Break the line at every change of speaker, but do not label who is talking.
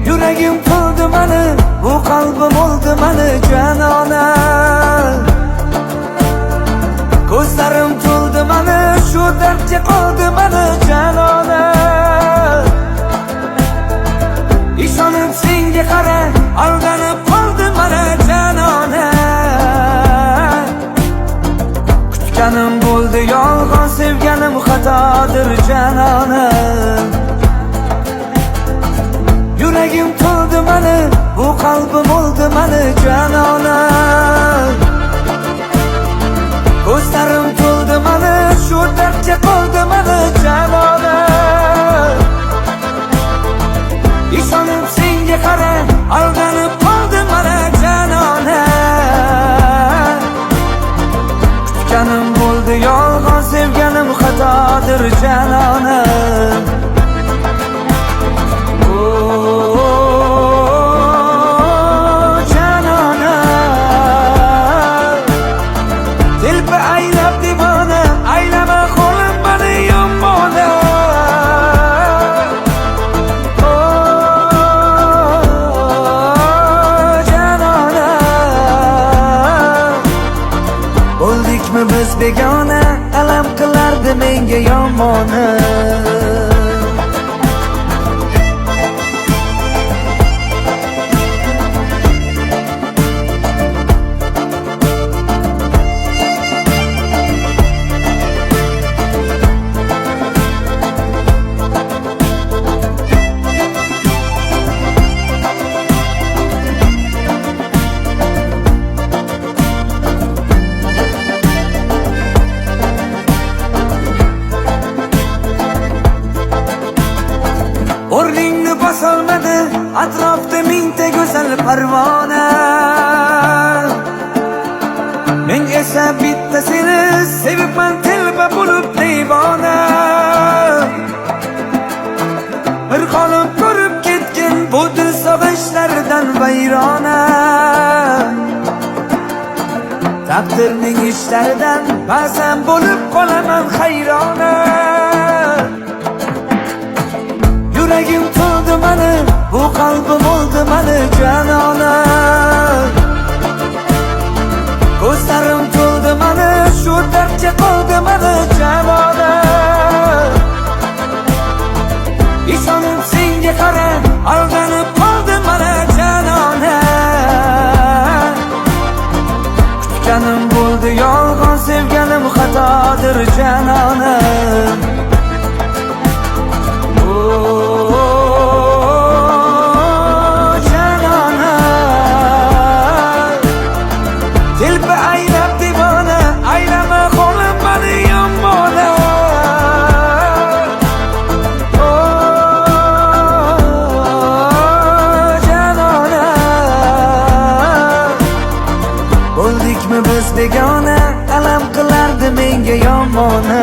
Yuragim qildi mani, bu qalbim oldi mani janona. Ko'zlarim to'ldi mani, shu dardga qoldi mani janona. Ishonib senga qara, aldanib qoldi mani janona. Kutganim bo'ldi yolg'on, sevganim xatodir janona. Yuragim to'ldi mani, bu qalbim oldi mani janona. Ko'zlarim to'ldi mani, shu dardga qoldi mani janona. Ishonib senga qara, aldanib qoldi mani janona. Kutganim bo'ldi yolg'on, sevganim xatodir janona. Bo'ldikmi biz begona, alam qilardi menga yomona. O'rningni bosolmadi, atrofda mingta go'zal parvona. Men esa bitta seni sevibman, telba bo'lib devona. Bir qolib ko'rib ketgin bu dil sog'inchlardan vayrona. Taqdirning ishlaridan ba'zan bo'lib qolaman hayrona. Yuragim to'ldi mani, bu qalbim oldi mani janona. Ko'zlarim to'ldi mani, shu dardga qoldi mani janona. Ishonib senga qara, aldanib qoldi mani janona. Kutganim bo'ldi yolg'on, sevganim xatodir janona. Bo'ldikmi biz begona, alam qilardi menga yomona.